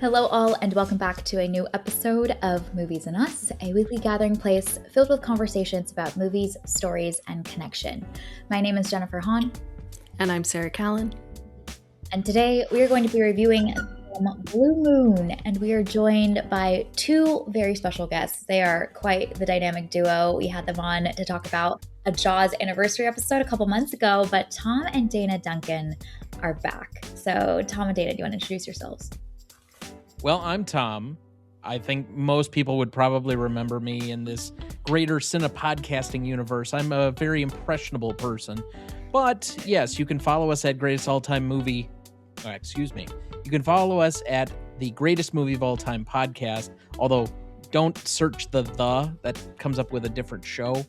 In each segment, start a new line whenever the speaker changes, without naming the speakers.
Hello, all, and welcome back to a new episode of Movies and Us, a weekly gathering place filled with conversations about movies, stories, and connection. My name is Jennifer Hahn.
And I'm Sarah Callan.
And today we are going to be reviewing Blue Moon, and we are joined by two very special guests. They are quite the dynamic duo. We had them on to talk about a Jaws anniversary episode a couple months ago, but Tom and Dana Duncan are back. So, Tom and Dana, do you want to introduce yourselves?
Well, I'm Tom. I think most people would probably remember me in this greater cinematography universe. I'm a very impressionable person. But yes, you can follow us at Greatest All-Time Movie. You can follow us at the Greatest Movie of All Time podcast. Although, don't search the that comes up with a different show.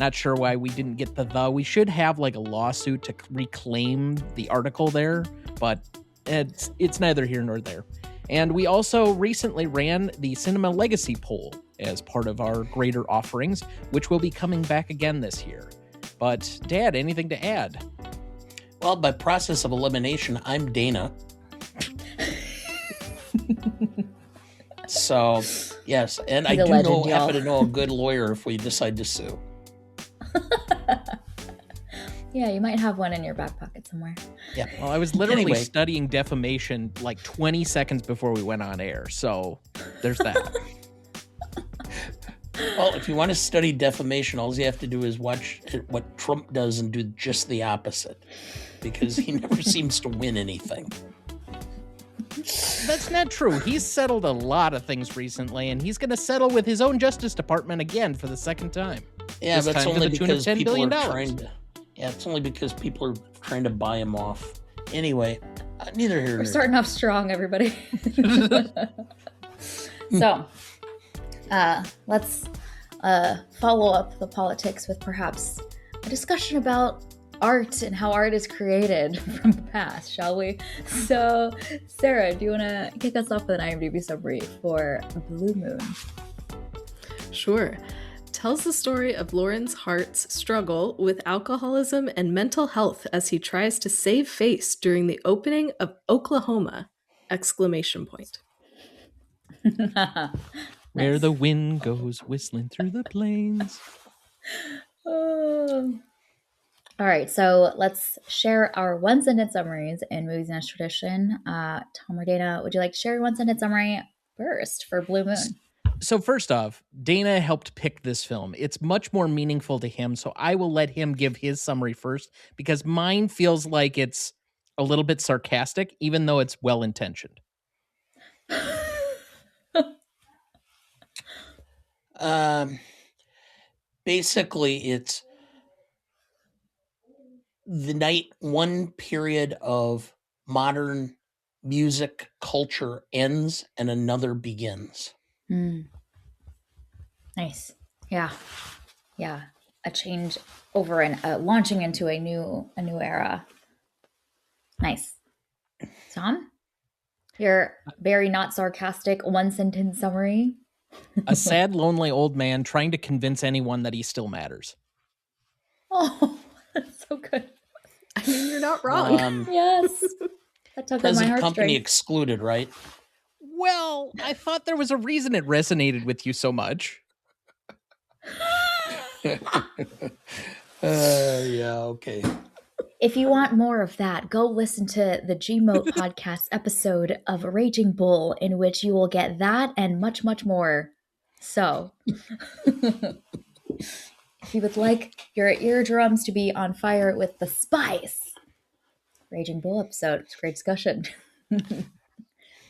Not sure why we didn't get the. We should have like a lawsuit to reclaim the article there, but it's neither here nor there. And we also recently ran the Cinema Legacy poll as part of our greater offerings, which will be coming back again this year. But, Dad, anything to add?
Well, by process of elimination, I'm Dana. So, yes, and I do happen to know a good lawyer if we decide to sue.
Yeah, you might have one in your back pocket somewhere.
Yeah. Well, I was literally studying defamation like 20 seconds before we went on air, so there's that.
Well, if you want to study defamation, all you have to do is watch what Trump does and do just the opposite, because he never seems to win anything.
That's not true. He's settled a lot of things recently, and he's going to settle with his own Justice Department again for the second time.
Yeah,
this
that's
time
only
to the tune of
because
$10
people
billion.
are trying to. Yeah, it's only because people are trying to buy him off. Anyway, neither here nor there.
We're starting off strong, everybody. So, let's follow up the politics with perhaps a discussion about art and how art is created from the past, shall we? So, Sarah, do you want to kick us off with an IMDb summary for Blue Moon?
Sure. Tells the story of Lawrence Hart's struggle with alcoholism and mental health as he tries to save face during the opening of Oklahoma! !
Where the wind goes whistling through the plains.
All right, so let's share our one-sentence summaries in Movies and Us tradition. Tom or Dana, would you like to share your one-sentence summary first for Blue Moon?
So first off, Dana helped pick this film. It's much more meaningful to him, so I will let him give his summary first, because mine feels like it's a little bit sarcastic, even though it's well-intentioned.
Basically, it's the night one period of modern music culture ends and another begins.
Nice. Yeah. A change over and launching into a new era. Nice. Tom, your very not sarcastic one-sentence summary.
A sad, lonely old man trying to convince anyone that he still matters.
Oh, that's so good.
I mean, you're not wrong.
Yes. That took on my heartstrings.
Company excluded, right?
Well, I thought there was a reason it resonated with you so much.
Yeah, okay.
If you want more of that, go listen to the Gmote podcast episode of Raging Bull, in which you will get that and much, much more. So, if you would like your eardrums to be on fire with the spice, Raging Bull episode. It's a great discussion.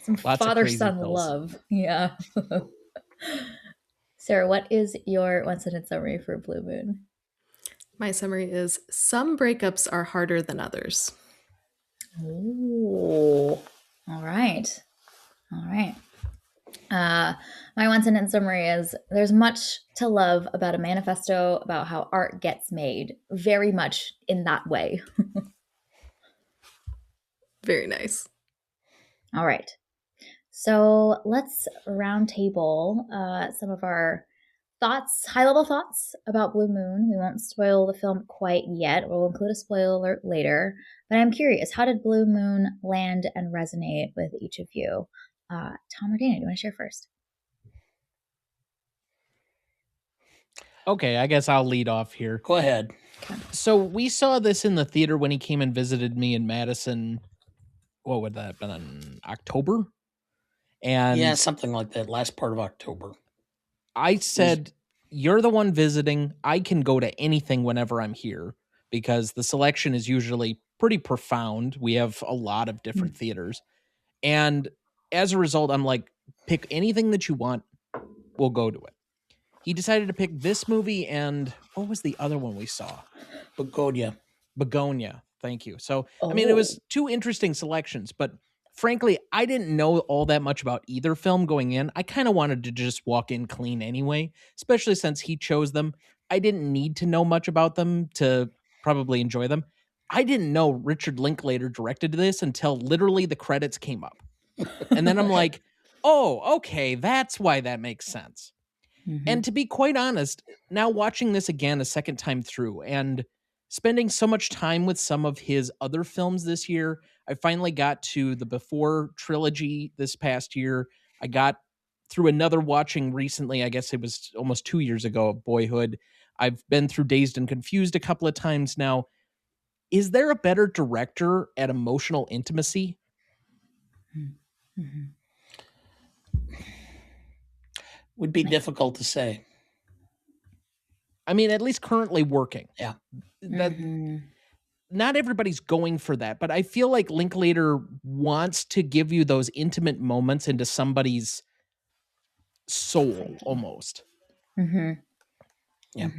Some father-son love. Yeah. Sarah, what is your one-sentence summary for Blue Moon?
My summary is, some breakups are harder than others.
Oh, all right. My one-sentence summary is, there's much to love about a manifesto about how art gets made. Very much in that way.
Very nice.
All right. So let's roundtable some of our thoughts, high-level thoughts about Blue Moon. We won't spoil the film quite yet. We'll include a spoiler alert later. But I'm curious, how did Blue Moon land and resonate with each of you? Tom or Dana, do you want to share first?
Okay, I guess I'll lead off here.
Go ahead.
So we saw this in the theater when he came and visited me in Madison. What would that have been in October? And
Yeah, something like that. Last part of October.
I said, "You're the one visiting. I can go to anything whenever I'm here because the selection is usually pretty profound. We have a lot of different theaters." And as a result, I'm like, "Pick anything that you want. We'll go to it." He decided to pick this movie and what was the other one we saw?
Begonia.
Begonia. Thank you. So, I mean, it
Oh.
was two interesting selections, but frankly, I didn't know all that much about either film going in. I kind of wanted to just walk in clean anyway, especially since he chose them. I didn't need to know much about them to probably enjoy them. I didn't know Richard Linklater directed this until literally the credits came up. And then I'm like, oh, okay, that's why that makes sense. And to be quite honest, now watching this again a second time through and spending so much time with some of his other films this year, I finally got to the Before trilogy this past year. I got through another watching recently. I guess it was almost 2 years ago, Boyhood. I've been through Dazed and Confused a couple of times now. Is there a better director at emotional intimacy?
Would be difficult to say.
I mean, at least currently working.
Yeah.
That not everybody's going for that, but I feel like Linklater wants to give you those intimate moments into somebody's soul almost.
Yeah.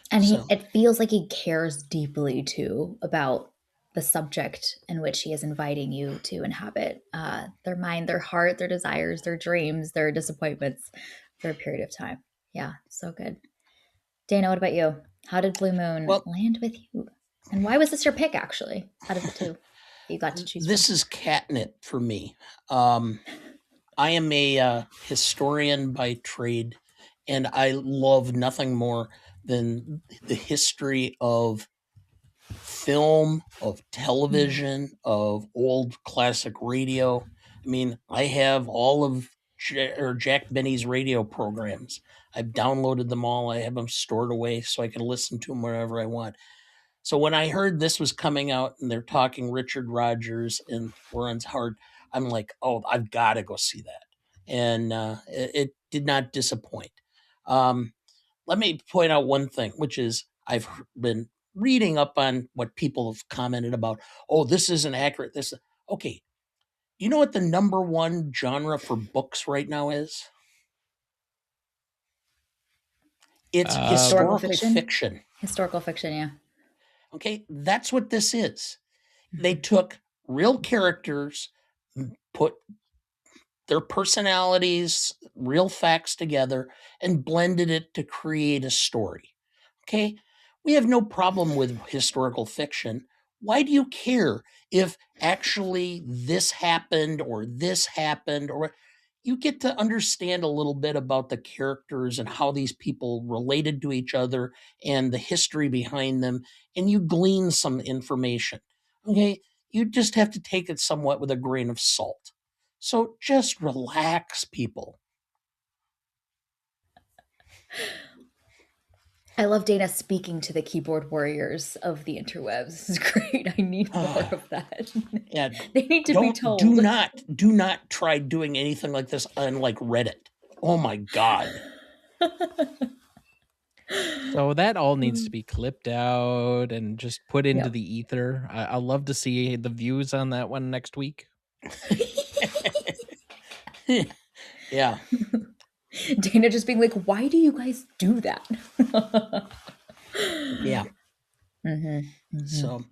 And
So-
it feels like he cares deeply too about the subject in which he is inviting you to inhabit their mind, their heart, their desires, their dreams, their disappointments for a period of time. Yeah, so good. Dana, what about you? How did Blue Moon land with you? And why was this your pick, actually, out of the two you got to choose
This
from?
is catnip for me. I am a historian by trade, and I love nothing more than the history of film, of television, of old classic radio. I mean, I have all of Jack Benny's radio programs. I've downloaded them all. I have them stored away so I can listen to them wherever I want. So when I heard this was coming out and they're talking Richard Rodgers and Lawrence Hart, I'm like, oh, I've got to go see that. And it did not disappoint. Let me point out one thing, which is I've been reading up on what people have commented about. Oh, this isn't accurate. This, okay. You know what the number one genre for books right now is? It's historical fiction.
Historical fiction, yeah.
Okay, that's what this is. They took real characters, put their personalities, real facts together, and blended it to create a story. Okay, we have no problem with historical fiction. Why do you care if actually this happened or this happened, or you get to understand a little bit about the characters and how these people related to each other and the history behind them, and you glean some information. Okay, you just have to take it somewhat with a grain of salt. So just relax, people.
I love Dana speaking to the keyboard warriors of the interwebs. This is great. I need more of that.
Yeah,
they need to be told.
Do not try doing anything like this on like Reddit. Oh my god.
So that all needs to be clipped out and just put into the ether. I'll love to see the views on that one next week.
Yeah.
Dana just being like, why do you guys do that?
Yeah. So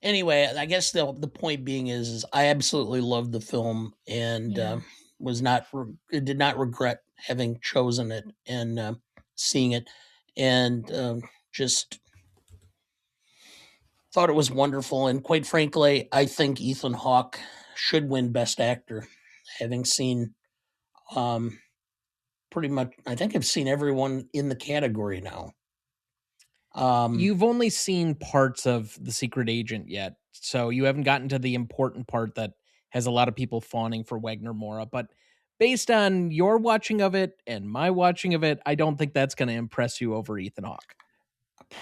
anyway, I guess the point being is I absolutely loved the film and did not regret having chosen it and seeing it, and just thought it was wonderful. And quite frankly, I think Ethan Hawke should win Best Actor, having seen pretty much. I think I've seen everyone in the category now.
You've only seen parts of The Secret Agent yet, so you haven't gotten to the important part that has a lot of people fawning for Wagner Mora. But based on your watching of it and my watching of it, I don't think that's going to impress you over Ethan Hawke.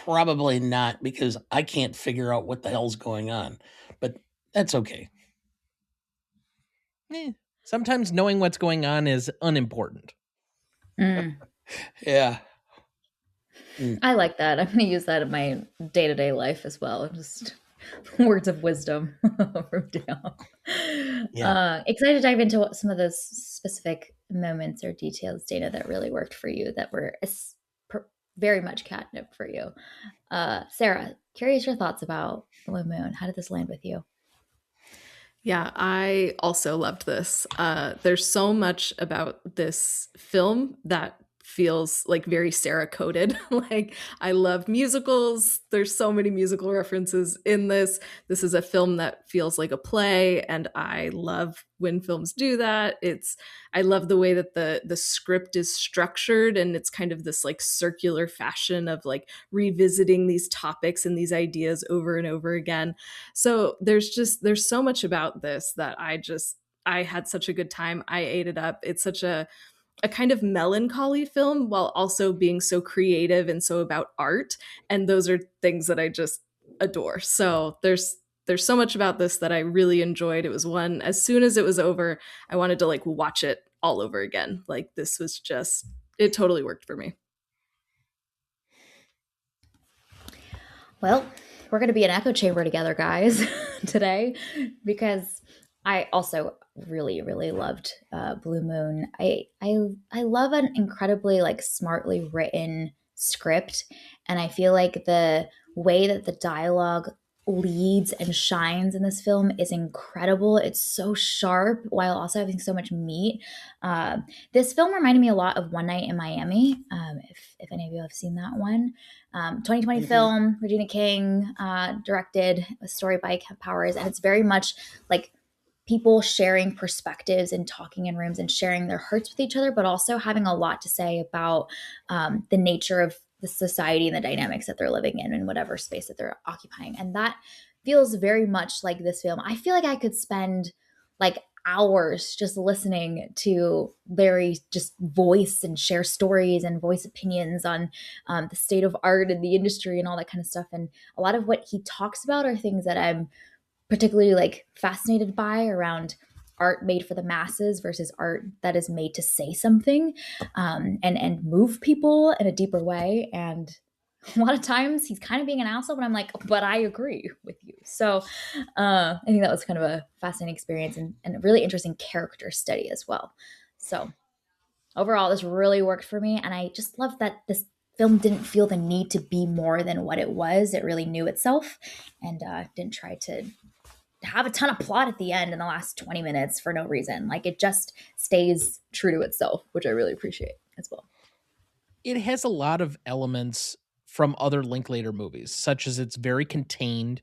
Probably not, because I can't figure out what the hell's going on. But that's okay.
Sometimes knowing what's going on is unimportant.
Mm.
Yeah.
I like that. I'm going to use that in my day to day life as well. Just words of wisdom from Dale.
Yeah.
Excited to dive into some of those specific moments or details, Dana, that really worked for you, that were very much catnip for you. Sarah, curious your thoughts about Blue Moon. How did this land with you?
Yeah, I also loved this. There's so much about this film that feels like very Sarah coded. Like, I love musicals. There's so many musical references in this. This is a film that feels like a play, and I love when films do that. I love the way that the script is structured, and it's kind of this like circular fashion of like revisiting these topics and these ideas over and over again. So there's so much about this that I had such a good time. I ate it up. It's such a kind of melancholy film while also being so creative and so about art. And those are things that I just adore. So there's so much about this that I really enjoyed. It was one, as soon as it was over, I wanted to like watch it all over again. Like, this was just, it totally worked for me.
Well, we're going to be an echo chamber together, guys, today, because I also really, really loved Blue Moon. I love an incredibly like smartly written script, and I feel like the way that the dialogue leads and shines in this film is incredible. It's so sharp while also having so much meat. This film reminded me a lot of One Night in Miami. If any of you have seen that one. 2020 film, Regina King directed, a story by Kent Powers, and it's very much like people sharing perspectives and talking in rooms and sharing their hurts with each other, but also having a lot to say about the nature of the society and the dynamics that they're living in whatever space that they're occupying. And that feels very much like this film. I feel like I could spend like hours just listening to Larry just voice and share stories and voice opinions on the state of art and the industry and all that kind of stuff. And a lot of what he talks about are things that I'm particularly like fascinated by, around art made for the masses versus art that is made to say something and move people in a deeper way. And a lot of times he's kind of being an asshole, but I'm like, but I agree with you. So I think that was kind of a fascinating experience and a really interesting character study as well. So overall, this really worked for me. And I just love that this film didn't feel the need to be more than what it was. It really knew itself and didn't try to have a ton of plot at the end in the last 20 minutes for no reason. Like, it just stays true to itself, which I really appreciate as well.
It has a lot of elements from other Linklater movies, such as it's very contained.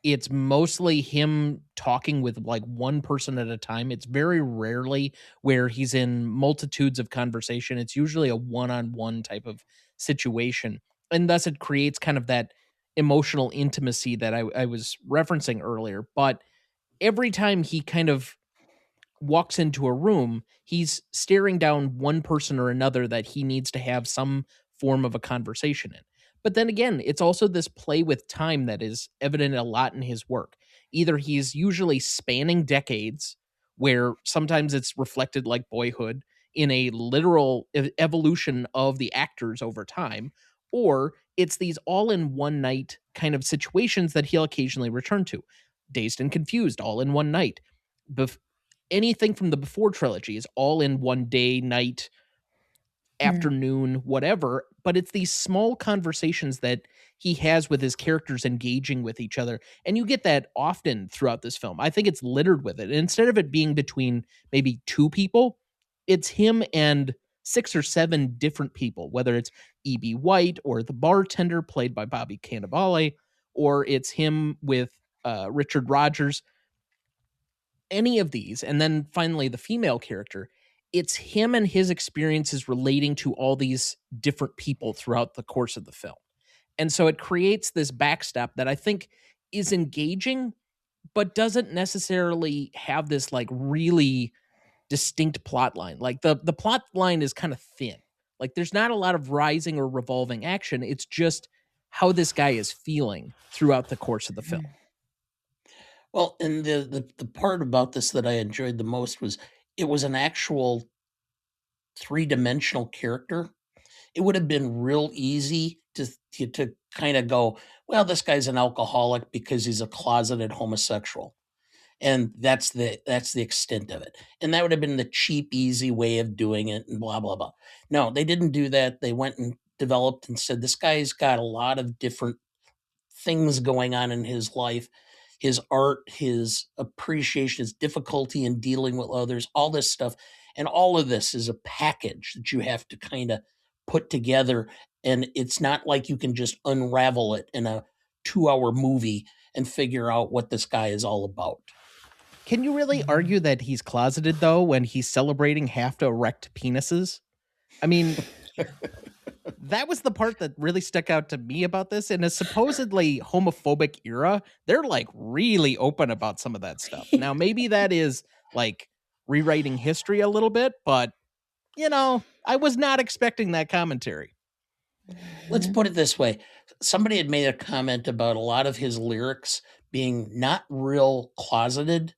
It's mostly him talking with like one person at a time. It's very rarely where he's in multitudes of conversation. It's usually a one-on-one type of situation. And thus it creates kind of that emotional intimacy that I was referencing earlier. But every time he kind of walks into a room, he's staring down one person or another that he needs to have some form of a conversation in. But then again, it's also this play with time that is evident a lot in his work. Either he's usually spanning decades, where sometimes it's reflected like Boyhood in a literal evolution of the actors over time, or it's these all in one night kind of situations that he'll occasionally return to. Dazed and Confused, all in one night. Anything from the Before trilogy is all in one day, night, afternoon, whatever. But it's these small conversations that he has with his characters engaging with each other. And you get that often throughout this film. I think it's littered with it. And instead of it being between maybe two people, it's him and six or seven different people, whether it's E.B. White or the bartender played by Bobby Cannavale, or it's him with Richard Rogers, any of these, and then finally the female character, it's him and his experiences relating to all these different people throughout the course of the film. And so it creates this backstop that I think is engaging, but doesn't necessarily have this like really distinct plot line. Like the plot line is kind of thin. Like there's not a lot of rising or revolving action. It's just how this guy is feeling throughout the course of the film.
Well, and the part about this that I enjoyed the most was it was an actual three-dimensional character. It would have been real easy to kind of go, well, this guy's an alcoholic because he's a closeted homosexual. And that's the extent of it. And that would have been the cheap, easy way of doing it and blah, blah, blah. No, they didn't do that. They went and developed and said, this guy's got a lot of different things going on in his life, his art, his appreciation, his difficulty in dealing with others, all this stuff. And all of this is a package that you have to kind of put together. And it's not like you can just unravel it in a 2 hour movie and figure out what this guy is all about.
Can you really argue that he's closeted though when he's celebrating half to erect penises? I mean, that was the part that really stuck out to me about this. In a supposedly homophobic era, they're like really open about some of that stuff. Now, maybe that is like rewriting history a little bit, but I was not expecting that commentary.
Let's put it this way. Somebody had made a comment about a lot of his lyrics being not real closeted.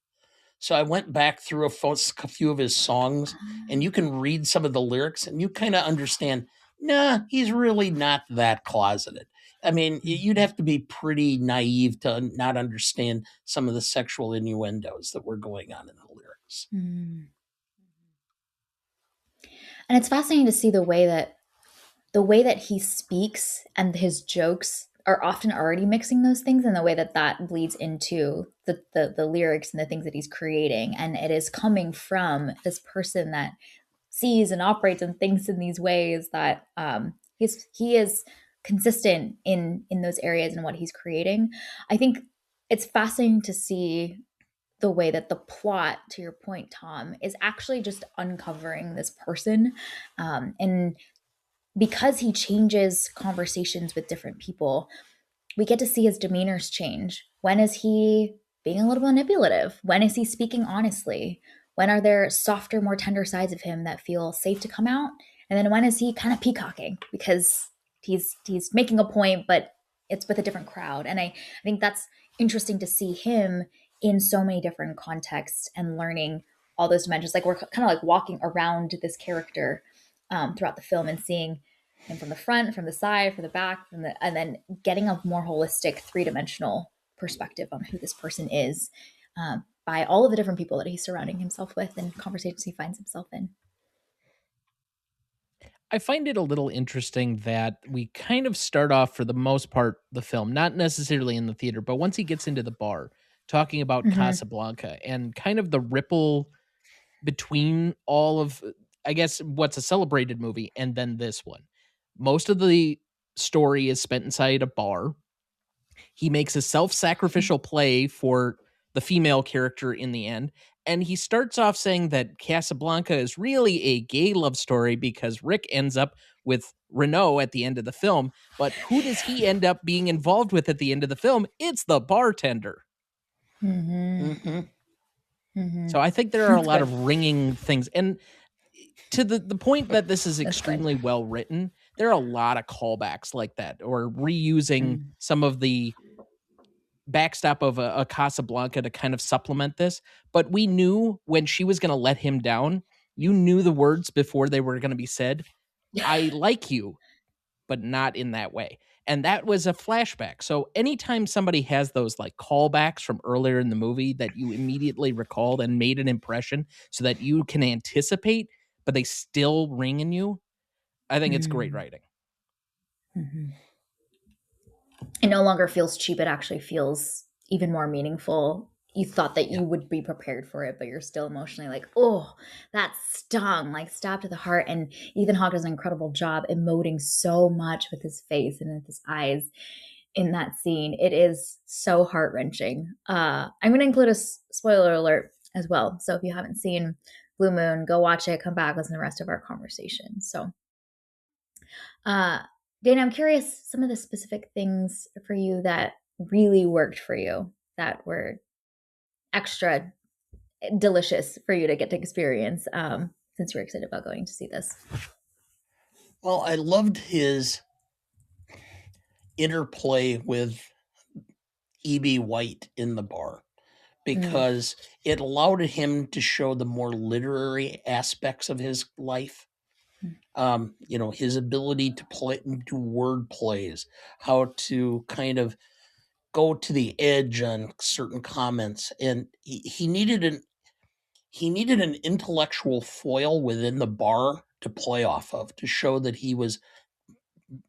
So I went back through a few of his songs, and you can read some of the lyrics and you kind of understand, nah, he's really not that closeted. I mean, you'd have to be pretty naive to not understand some of the sexual innuendos that were going on in the lyrics.
And it's fascinating to see the way that he speaks and his jokes are often already mixing those things, and the way that that bleeds into the lyrics and the things that he's creating, and it is coming from this person that sees and operates and thinks in these ways that he is consistent in those areas and what he's creating. I think it's fascinating to see the way that the plot, to your point, Tom, is actually just uncovering this person, and because he changes conversations with different people, we get to see his demeanors change. When is he being a little manipulative? When is he speaking honestly? When are there softer, more tender sides of him that feel safe to come out? And then when is he kind of peacocking because he's making a point, but it's with a different crowd? And I think that's interesting to see him in so many different contexts and learning all those dimensions. Like we're kind of like walking around this character throughout the film and seeing him from the front, from the side, from the back, and then getting a more holistic, three-dimensional perspective on who this person is, by all of the different people that he's surrounding himself with and conversations he finds himself in.
I find it a little interesting that we kind of start off, for the most part, the film, not necessarily in the theater, but once he gets into the bar, talking about
Mm-hmm.
Casablanca and kind of the ripple between all of, I guess, what's a celebrated movie and then this one. Most of the story is spent inside a bar. He makes a self-sacrificial play for the female character in the end. And he starts off saying that Casablanca is really a gay love story because Rick ends up with Renault at the end of the film. But who does he end up being involved with at the end of the film? It's the bartender.
Mm-hmm.
Mm-hmm.
Mm-hmm.
So I think there are a
That's
lot
good.
of ringing things. And to the point that this is
That's good.
extremely well written, there are a lot of callbacks like that, or reusing
Mm.
some of the backstop of a Casablanca to kind of supplement this. But we knew when she was going to let him down, you knew the words before they were going to be said. I like you, but not in that way. And that was a flashback. So anytime somebody has those like callbacks from earlier in the movie that you immediately recalled and made an impression so that you can anticipate, but they still ring in you, I think it's great
Mm.
writing.
Mm-hmm. It no longer feels cheap. It actually feels even more meaningful. You thought that
Yeah.
you would be prepared for it, but you're still emotionally like, oh, that stung, like stabbed to the heart. And Ethan Hawke does an incredible job emoting so much with his face and with his eyes in that scene. It is so heart wrenching. I'm going to include a spoiler alert as well. So if you haven't seen Blue Moon, go watch it, come back, listen to the rest of our conversation. So, uh, Dana, I'm curious some of the specific things for you that really worked for you that were extra delicious for you to get to experience, since you're excited about going to see this.
Well, I loved his interplay with E.B. White in the bar
Mm.
because it allowed him to show the more literary aspects of his life. His ability to play, do word plays, how to kind of go to the edge on certain comments, and he needed an intellectual foil within the bar to play off of to show that he was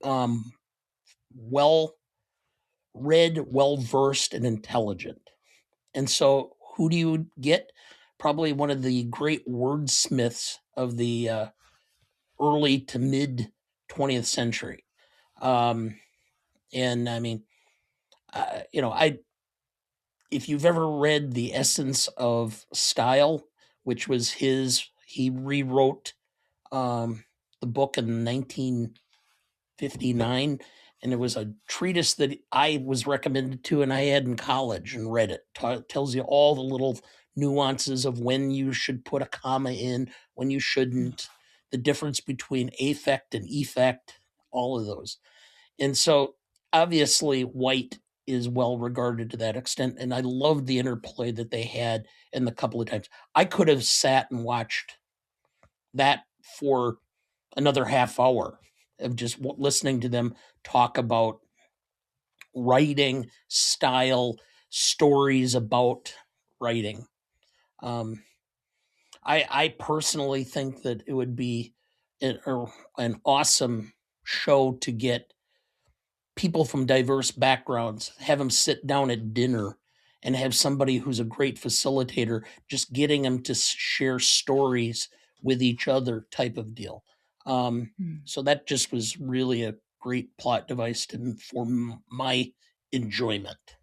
um, well read, well versed, and intelligent. And so, who do you get? Probably one of the great wordsmiths of the early to mid 20th century. Um, and I mean, I if you've ever read The Essence of Style, which was he rewrote the book in 1959, and it was a treatise that I was recommended to and I had in college and read it. Tells you all the little nuances of when you should put a comma in, when you shouldn't, the difference between affect and effect, all of those. And so obviously White is well regarded to that extent. And I loved the interplay that they had in the couple of times. I could have sat and watched that for another half hour of just listening to them talk about writing, style, stories about writing. Um, I personally think that it would be an awesome show to get people from diverse backgrounds, have them sit down at dinner and have somebody who's a great facilitator just getting them to share stories with each other type of deal.
Mm.
So that just was really a great plot device for my enjoyment.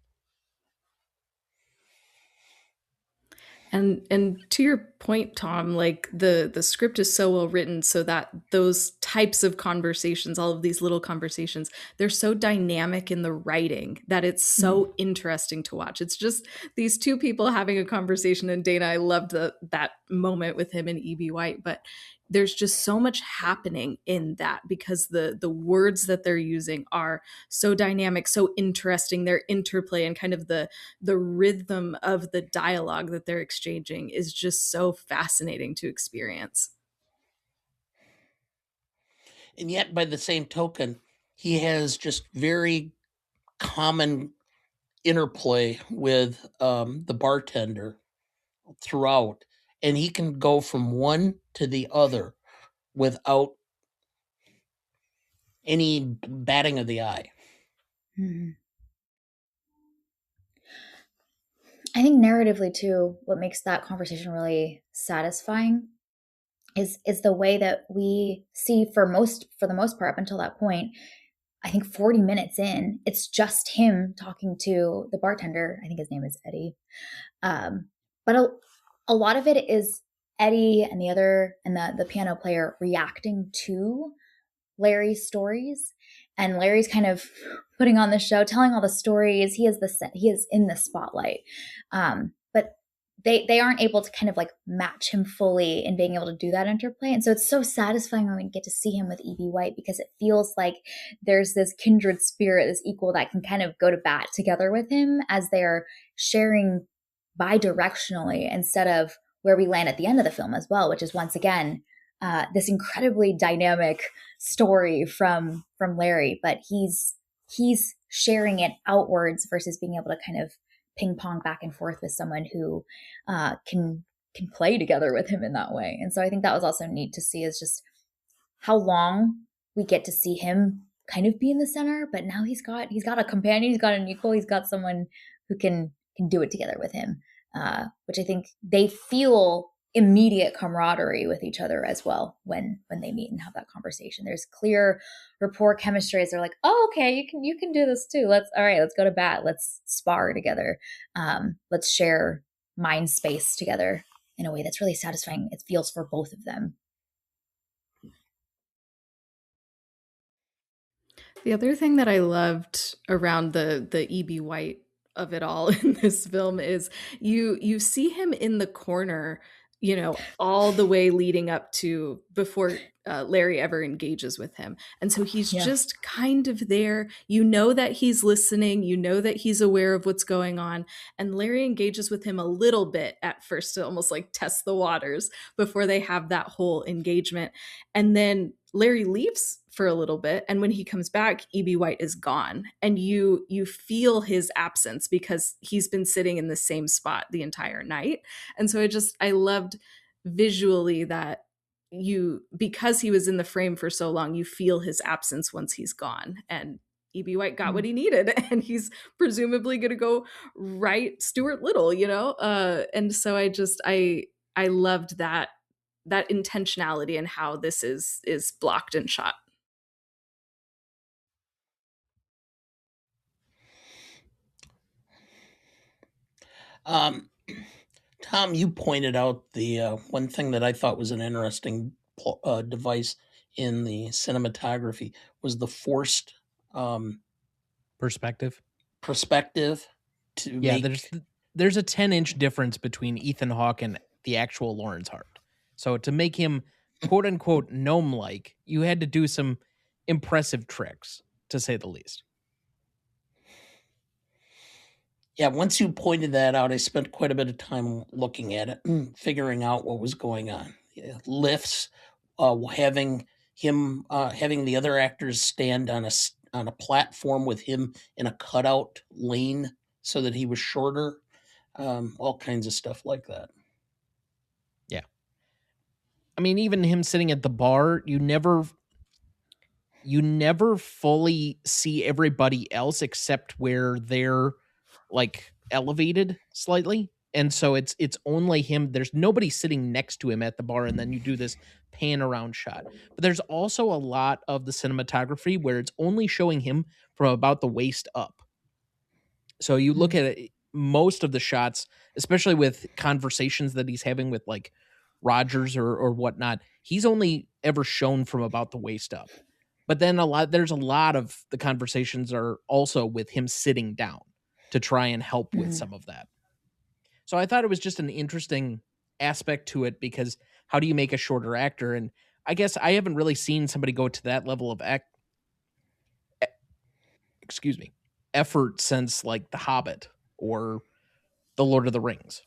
And to your point, Tom, like the script is so well written so that those types of conversations, all of these little conversations, they're so dynamic in the writing that it's
Mm.
so interesting to watch. It's just these two people having a conversation, and Dana, I loved that moment with him and E.B. White, but there's just so much happening in that because the words that they're using are so dynamic, so interesting. Their interplay and kind of the rhythm of the dialogue that they're exchanging is just so fascinating to experience.
And yet, by the same token, he has just very common interplay with the bartender throughout, and he can go from one to the other without any batting of the eye.
Mhm. I think narratively too, what makes that conversation really satisfying is the way that we see for the most part up until that point. I think 40 minutes in, it's just him talking to the bartender. I think his name is Eddie. But a lot of it is Eddie and the piano player reacting to Larry's stories, and Larry's kind of putting on the show, telling all the stories. He is in the spotlight, but they aren't able to kind of like match him fully in being able to do that interplay. And so it's so satisfying when we get to see him with E.B. White because it feels like there's this kindred spirit, this equal that can kind of go to bat together with him as they're sharing bi-directionally instead of where we land at the end of the film as well, which is once again this incredibly dynamic story from Larry, but he's sharing it outwards versus being able to kind of ping pong back and forth with someone who can play together with him in that way. And so I think that was also neat to see is just how long we get to see him kind of be in the center, but now he's got a companion, he's got an equal, he's got someone who can do it together with him, which I think they feel immediate camaraderie with each other as well when they meet and have that conversation. There's clear rapport chemistry as they're like, oh, okay, you can do this too. Let's go to bat. Let's spar together. Let's share mind space together in a way that's really satisfying. It feels for both of them.
The other thing that I loved around the E.B. White of it all in this film is you see him in the corner, all the way leading up to before Larry ever engages with him. And so he's
Yeah.
just kind of there. You know that he's listening, you know that he's aware of what's going on. And Larry engages with him a little bit at first to almost like test the waters before they have that whole engagement. And then Larry leaves for a little bit, and when he comes back, E.B. White is gone, and you feel his absence because he's been sitting in the same spot the entire night. And so I loved visually that you, because he was in the frame for so long, you feel his absence once he's gone. And E.B. White got what he needed, and he's presumably going to go write Stuart Little, and so I loved that intentionality and how this is blocked and shot.
Um, Tom, you pointed out the one thing that I thought was an interesting device in the cinematography was the forced um,
Perspective.
perspective to
Yeah,
make.
there's a 10-inch difference between Ethan Hawke and the actual Lawrence Hart. So to make him quote unquote gnome like, you had to do some impressive tricks, to say the least.
Yeah, once you pointed that out, I spent quite a bit of time looking at it and figuring out what was going on. Yeah, lifts, having the other actors stand on on a platform with him in a cutout lane so that he was shorter, all kinds of stuff like that.
Yeah. I mean, even him sitting at the bar, you never fully see everybody else except where they're like elevated slightly. And so it's only him. There's nobody sitting next to him at the bar, and then you do this pan around shot. But there's also a lot of the cinematography where it's only showing him from about the waist up. So you look at it, most of the shots, especially with conversations that he's having with like Rogers or whatnot, he's only ever shown from about the waist up. But then there's a lot of the conversations are also with him sitting down to try and help with some of that. So I thought it was just an interesting aspect to it because how do you make a shorter actor? And I guess I haven't really seen somebody go to that level of excuse me, effort since like The Hobbit or The Lord of the Rings.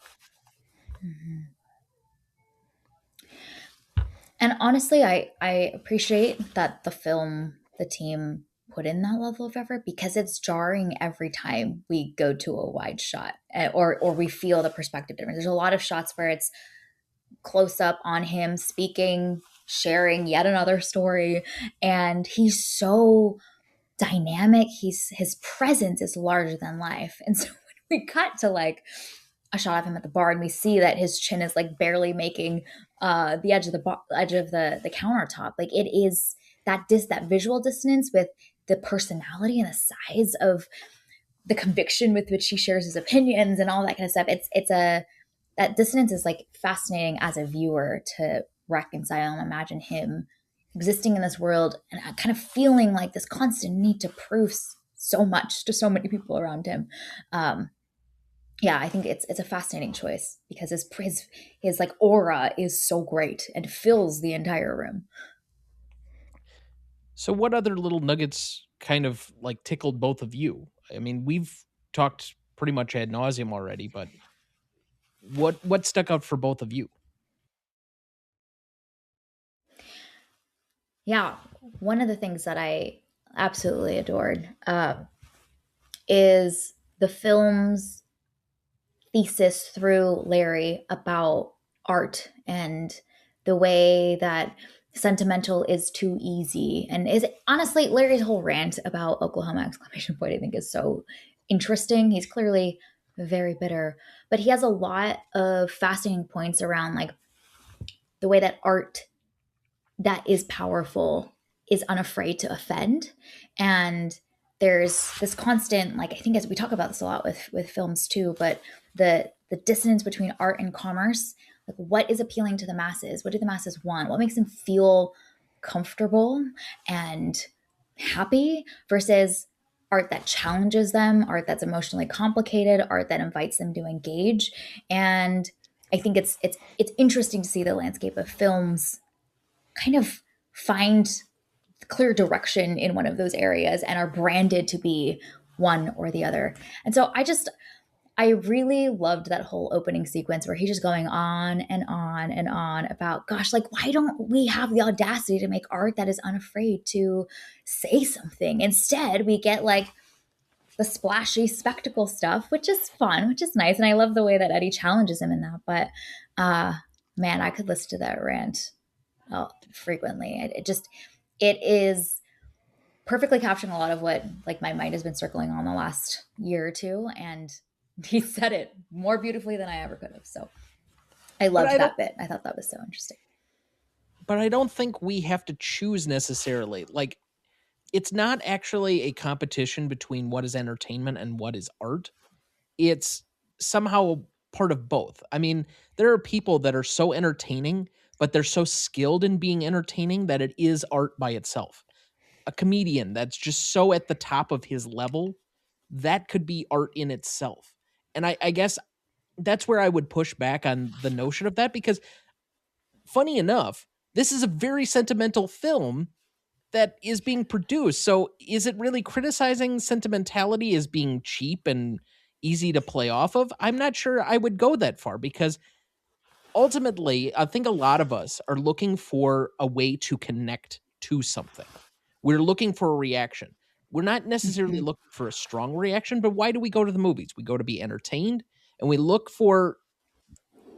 And honestly, I appreciate that the team put in that level of effort because it's jarring every time we go to a wide shot or we feel the perspective difference. There's a lot of shots where it's close up on him speaking, sharing yet another story, and he's so dynamic. His presence is larger than life. And so when we cut to like a shot of him at the bar and we see that his chin is like barely making the edge of the countertop, like it is that visual dissonance with the personality and the size of the conviction with which he shares his opinions and all that kind of stuff. It's a that dissonance is like fascinating as a viewer to reconcile and imagine him existing in this world and kind of feeling like this constant need to prove so much to so many people around him. Yeah, I think it's a fascinating choice because his like aura is so great and fills the entire room.
So what other little nuggets kind of like tickled both of you? I mean, we've talked pretty much ad nauseum already, but what stuck out for both of you?
Yeah, one of the things that I absolutely adored is the film's thesis through Larry about art and the way that sentimental is too easy. And is honestly Larry's whole rant about Oklahoma exclamation point I think is so interesting. He's clearly very bitter, but he has a lot of fascinating points around like the way that art that is powerful is unafraid to offend. And there's this constant, like I think as we talk about this a lot with films too, but the dissonance between art and commerce, like what is appealing to the masses? What do the masses want? What makes them feel comfortable and happy versus art that challenges them, art that's emotionally complicated, art that invites them to engage. And I think it's interesting to see the landscape of films kind of find clear direction in one of those areas and are branded to be one or the other. And so I really loved that whole opening sequence where he's just going on and on and on about, gosh, like, why don't we have the audacity to make art that is unafraid to say something? Instead, we get like the splashy spectacle stuff, which is fun, which is nice. And I love the way that Eddie challenges him in that. But uh, man, I could listen to that rant frequently. It is perfectly capturing a lot of what like my mind has been circling on the last year or two. And he said it more beautifully than I ever could have. So I
But
loved
I don't
that bit. I thought that was so interesting.
but I don't think we have to choose necessarily. Like, it's not actually a competition between what is entertainment and what is art. It's somehow part of both. I mean, there are people that are so entertaining, but they're so skilled in being entertaining that it is art by itself. A comedian that's just so at the top of his level, that could be art in itself. And I guess that's where I would push back on the notion of that, because funny enough, this is a very sentimental film that is being produced. So is it really criticizing sentimentality as being cheap and easy to play off of? I'm not sure I would go that far, because ultimately, I think a lot of us are looking for a way to connect to something. We're looking for a reaction. We're not necessarily
Mm-hmm.
looking for a strong reaction, but why do we go to the movies? We go to be entertained, and we look for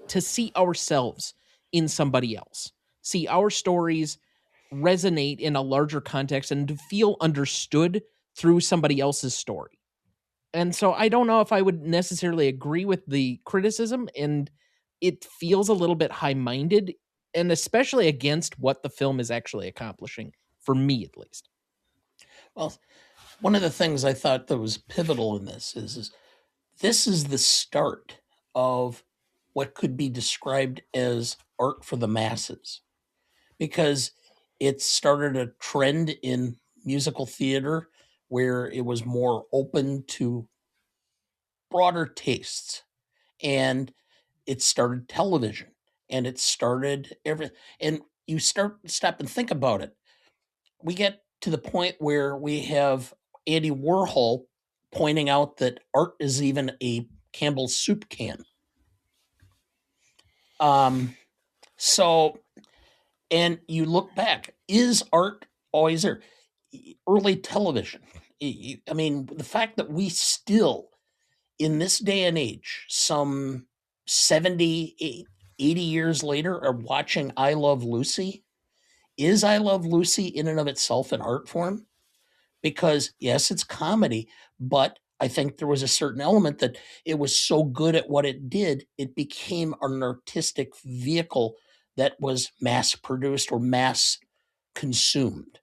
to see ourselves in somebody else, see our stories resonate in a larger context, and to feel understood through somebody else's story. And so I don't know if I would necessarily agree with the criticism, and it feels a little bit high minded, and especially against what the film is actually accomplishing, for me at least.
Well, one of the things I thought that was pivotal in is this is the start of what could be described as art for the masses, because it started a trend in musical theater where it was more open to broader tastes, and it started television, and it started every, and you stop and think about it. We get to the point where we have Andy Warhol pointing out that art is even a Campbell's soup can. Um, so, and you look back, is art always there? Early television. I mean, the fact that we still, in this day and age, some 70, 80 years later, are watching I Love Lucy. Is I Love Lucy in and of itself an art form? Because yes, it's comedy, but I think there was a certain element that it was so good at what it did, it became an artistic vehicle that was mass produced or mass consumed.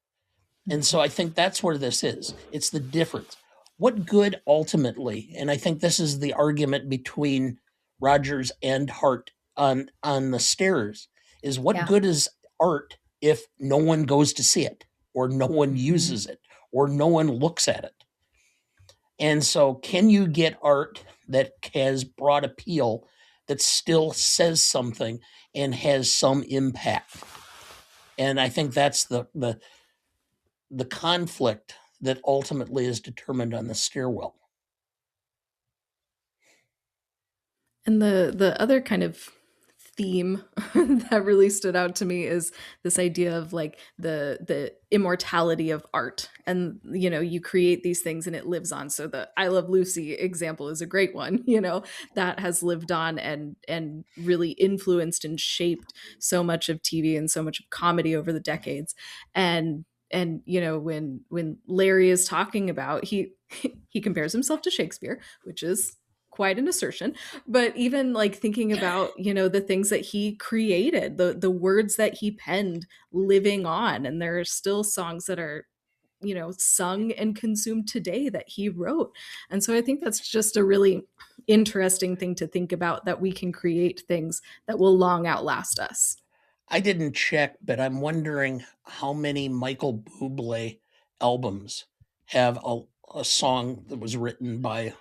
And so I think that's where this is. It's the difference. What good ultimately, and I think this is the argument between Rogers and Hart on the stairs, is what
Yeah.
good is art if no one goes to see it, or no one
Mm-hmm.
uses it, or no one looks at it? And so can you get art that has broad appeal, that still says something and has some impact? And I think that's the conflict that ultimately is determined on the stairwell.
And the other kind of theme that really stood out to me is this idea of like the immortality of art. And you create these things and it lives on. So the I Love Lucy example is a great one, that has lived on and really influenced and shaped so much of TV and so much of comedy over the decades. And when Larry is talking about, he compares himself to Shakespeare, which is quite an assertion. But even like thinking about the things that he created, the words that he penned living on, and there are still songs that are sung and consumed today that he wrote. And so I think that's just a really interesting thing to think about, that we can create things that will long outlast us.
I didn't check, but I'm wondering how many Michael Bublé albums have a song that was written by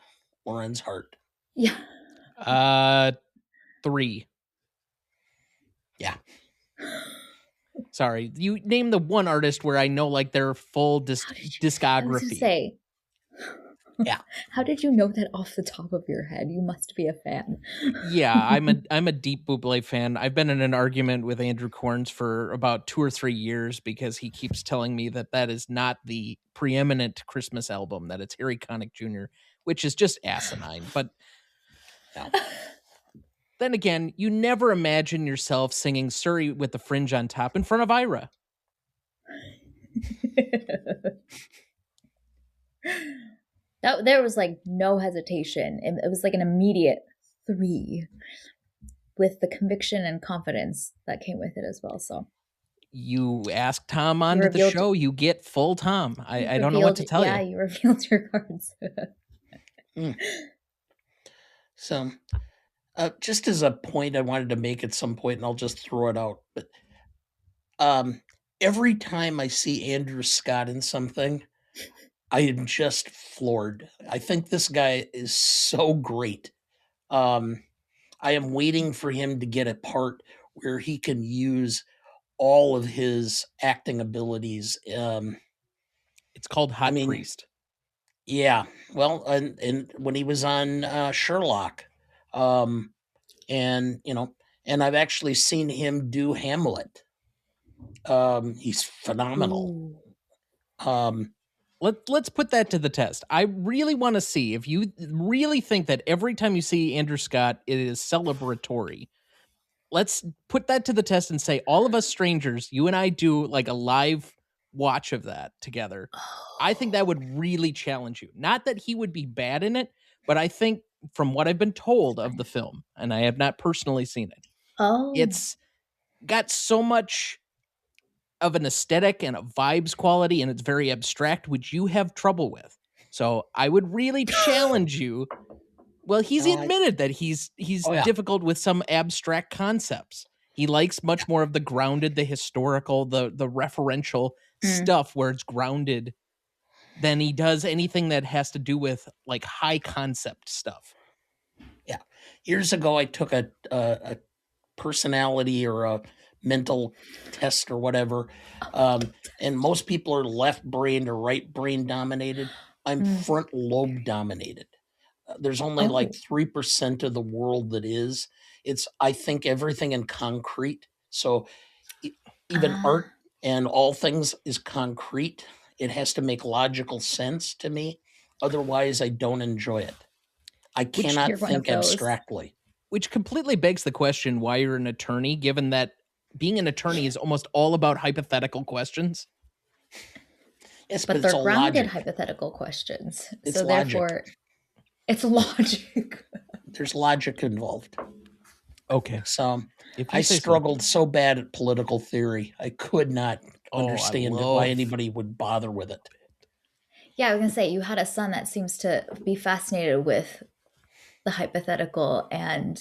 Lorenz Hart.
Yeah.
3.
Yeah.
Sorry, you name the one artist where I know like their full
I was gonna
discography.
say,
Yeah.
how did you know that off the top of your head? You must be a fan.
Yeah, I'm a deep Buble fan. I've been in an argument with Andrew Corns for about 2 or 3 years because he keeps telling me that that is not the preeminent Christmas album, that it's Harry Connick Jr., which is just asinine. But
Yeah.
then again, you never imagine yourself singing Surrey with the Fringe on Top in front of Ira.
There was like no hesitation. It was like an immediate 3 with the conviction and confidence that came with it as well. So
You ask Tom
you
onto the
revealed,
show, you get full Tom.
you
I don't know what
revealed,
to tell
yeah,
you.
you revealed your cards.
So, just as a point I wanted to make at some point, and I'll just throw it out, but every time I see Andrew Scott in something, I am just floored. I think this guy is so great. Um, I am waiting for him to get a part where he can use all of his acting abilities.
It's called
I
Hot
mean,
Priest.
yeah. Well, and when he was on Sherlock, um, and and I've actually seen him do Hamlet. He's phenomenal.
Ooh.
Um,
Let's put that to the test. I really want to see if you really think that every time you see Andrew Scott, it is celebratory. Let's put that to the test and say all of us strangers, you and I do like a live watch of that together. I think that would really challenge you. Not that he would be bad in it, but I think from what I've been told of the film, and I have not personally seen it,
Oh.
it's got so much of an aesthetic and a vibes quality, and it's very abstract, which you have trouble with. So I would really challenge you. Well, he's
no, I,
admitted that he's
oh yeah,
difficult with some abstract concepts. He likes much more of the grounded, the historical, the referential
Mm.
stuff where it's grounded than he does anything that has to do with like high concept stuff.
yeah. Years ago, I took a personality or a mental test or whatever, and most people are left brain or right brain dominated. I'm
Mm.
front lobe dominated. There's only like
Oh.
3% of the world that is. I think everything in concrete. So e- even
Ah.
art and all things is concrete. It has to make logical sense to me. Otherwise, I don't enjoy it. I
Which
cannot
You're one of
think
those.
abstractly.
completely begs the question why you're an attorney, given that being an attorney is almost all about hypothetical questions.
Yes, but
But
it's
they're
all
grounded
logic.
hypothetical questions.
It's
So
logic.
therefore, it's logic.
There's logic involved.
Okay.
So
If
I
you say so.
struggled so bad at political theory. I could not
Oh, I
understand why
love
anybody would bother with it.
Yeah, I was gonna say you had a son that seems to be fascinated with the hypothetical and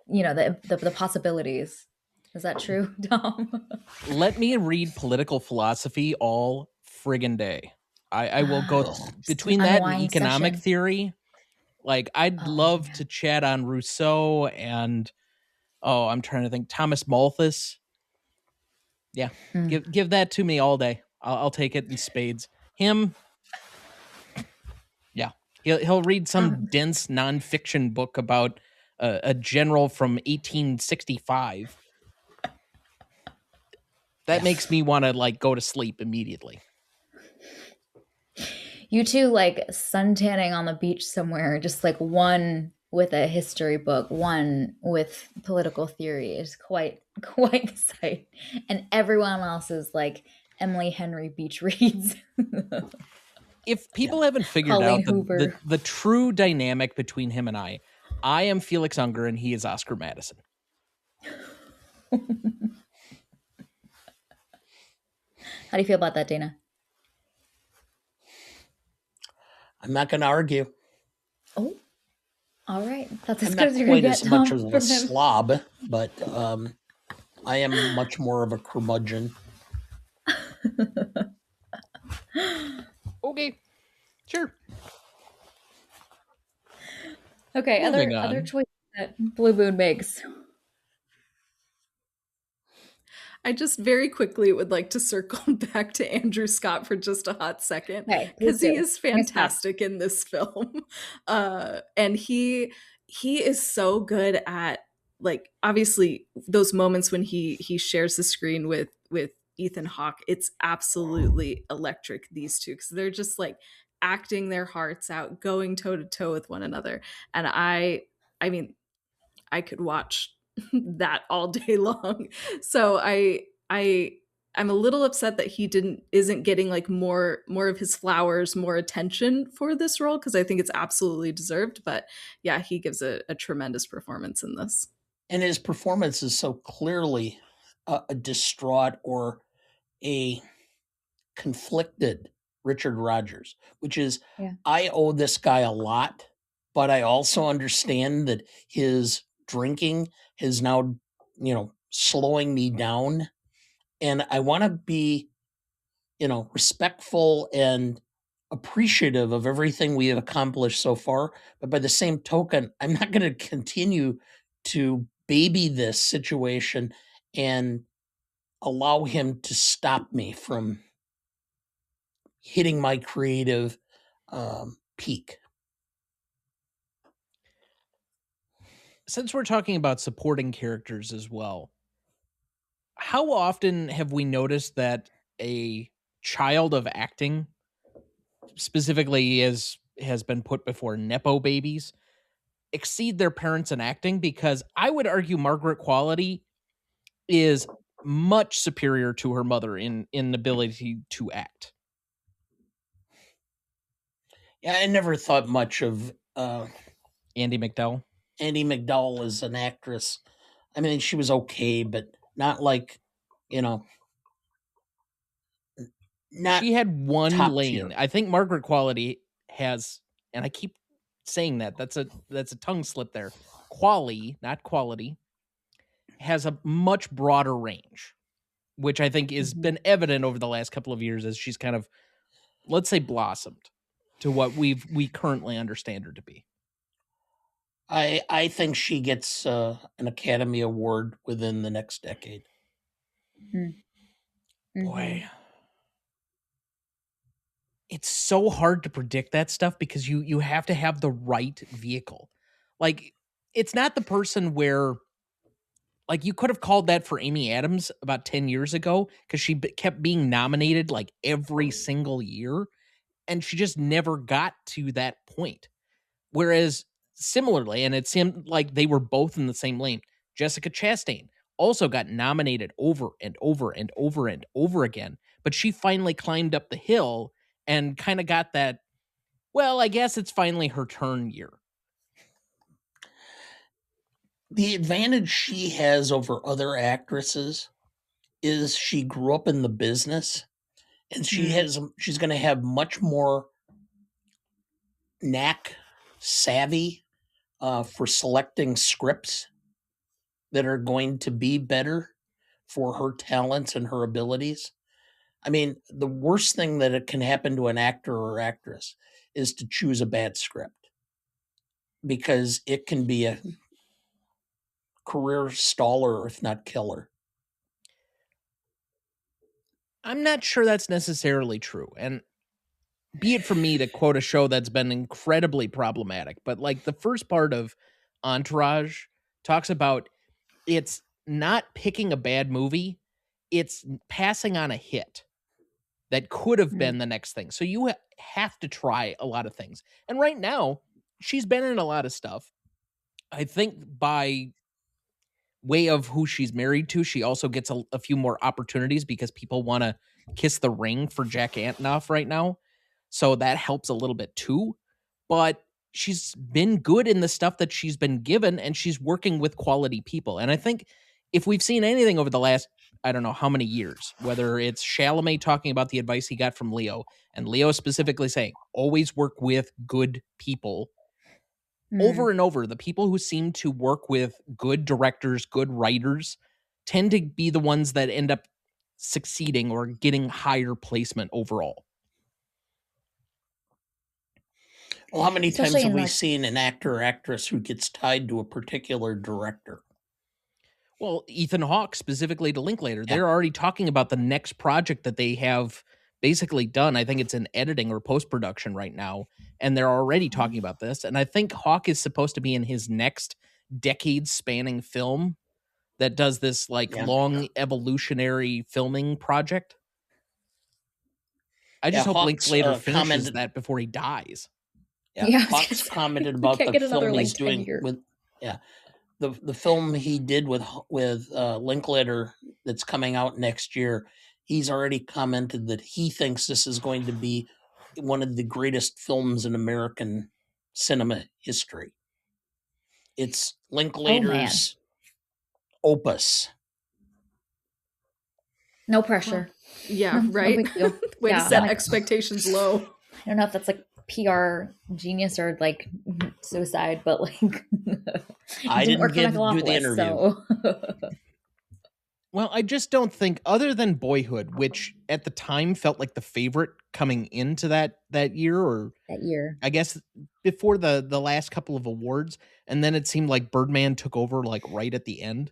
the possibilities. Is that true, Tom?
let me read political philosophy all friggin' day. I will go
Just an
between that and
unwind
economic
session.
theory. Like I'd
Oh
love to
man.
chat on Rousseau and I'm trying to think Thomas Malthus. Yeah,
Mm.
give that to me all day. I'll take it in spades. Him, yeah, he'll read some
Um,
dense nonfiction book about a general from 1865. That
Yeah.
makes me want to like go to sleep immediately.
you two like suntanning on the beach somewhere, just like one with a history book, one with political theory is quite the sight. And everyone else is like Emily Henry beach reads.
If
Yeah.
people haven't figured
Colleen
out
Hoover.
the true dynamic between him and I am Felix Unger and he is Oscar Madison.
How do you feel about that, Dana?
I'm not going to argue.
Oh, all right. That's as
I'm
good
not
as you're gonna
quite
get,
as much
Tom,
of a
from him.
slob, but I am much more of a curmudgeon.
Okay. Sure.
Okay,
Moving
other
on.
choices that Blue Moon makes.
I just very quickly would like to circle back to Andrew Scott for just a hot second
Okay, please
because he
do.
is
Bring us back.
fantastic in this film, and he is so good at, like, obviously those moments when he shares the screen with Ethan Hawke. It's absolutely electric, these two, because they're just like acting their hearts out, going toe to toe with one another, and I mean I could watch that all day long. So I'm a little upset that he didn't isn't getting like more of his flowers, more attention for this role, because I think it's absolutely deserved. But yeah, he gives a tremendous performance in this.
And his performance is so clearly a distraught or a conflicted Richard Rogers, which is,
Yeah.
I owe this guy a lot, but I also understand that his drinking is now, slowing me down. And I want to be, respectful and appreciative of everything we have accomplished so far. But by the same token, I'm not going to continue to baby this situation and allow him to stop me from hitting my creative peak.
Since we're talking about supporting characters as well, how often have we noticed that a child of acting, specifically as has been put before nepo babies, exceed their parents in acting? Because I would argue Margaret Qualley is much superior to her mother in ability to act.
Yeah, I never thought much of
Andy McDowell.
Andy McDowell as an actress. I mean, she was okay, but not like, you know, not
She had one
top tier.
lane. I think Margaret Qualley has, and I keep saying that. That's a tongue slip there. Qualley, not quality, has a much broader range, which I think has
Mhm.
been evident over the last couple of years as she's kind of, let's say, blossomed to what we currently understand her to be.
I think she gets an Academy Award within the next decade.
Mm.
Boy,
Mhm.
it's so hard to predict that stuff because you have to have the right vehicle. Like, it's not the person where, like, you could have called that for Amy Adams about 10 years ago because kept being nominated like every single year, and she just never got to that point. Whereas similarly, and it seemed like they were both in the same lane, Jessica Chastain also got nominated over and over and over and over again, but she finally climbed up the hill and kind of got that, well, I guess it's finally her turn year.
The advantage she has over other actresses is she grew up in the business, and
Mm.
she's going to have much more knack savvy for selecting scripts that are going to be better for her talents and her abilities. I mean, the worst thing that it can happen to an actor or actress is to choose a bad script, because it can be a career staller, if not killer.
I'm not sure that's necessarily true. And be it from me to quote a show that's been incredibly problematic, but like the first part of Entourage talks about, it's not picking a bad movie, it's passing on a hit that could have
Mm.
been the next thing. So you have to try a lot of things. And right now, she's been in a lot of stuff. I think by way of who she's married to, she also gets a few more opportunities because people want to kiss the ring for Jack Antonoff right now. So that helps a little bit too. But she's been good in the stuff that she's been given, and she's working with quality people. And I think if we've seen anything over the last, I don't know how many years, whether it's Chalamet talking about the advice he got from Leo, and Leo specifically saying, always work with good people, over
Mm.
and over, the people who seem to work with good directors, good writers, tend to be the ones that end up succeeding or getting higher placement overall.
Well, how many times
especially
have
in
we
like,
seen an actor or actress who gets tied to a particular director?
Well, Ethan Hawke specifically to Linklater,
Yeah.
they're already talking about the next project that they have basically done. I think it's in editing or post production right now, and they're already talking about this. And I think Hawke is supposed to be in his next decade spanning film that does this like
Yeah.
long evolutionary filming project. I
Yeah.
just hope
Hawks
Linklater finishes
commented.
that before he dies.
Yeah.
yeah, I was gonna
Hawks
say
commented
we
about
can't
the
get another
film
like
he's
10
doing
year.
with. Yeah. The film he did with Linklater that's coming out next year. He's already commented that he thinks this is going to be one of the greatest films in American cinema history. It's
Oh man,
Linklater's opus.
no
Well,
pressure.
yeah,
No
right.
big deal.
Way to
Yeah, I'm
set
like,
expectations low.
I don't know if that's like PR genius or like suicide, but like it
I
didn't
didn't
work for
get to do the
Megalopolis,
interview.
so
Well, I just don't think other than Boyhood, which at the time felt like the favorite coming into that year, or
that year.
I guess before the last couple of awards, and then it seemed like Birdman took over like right at the end,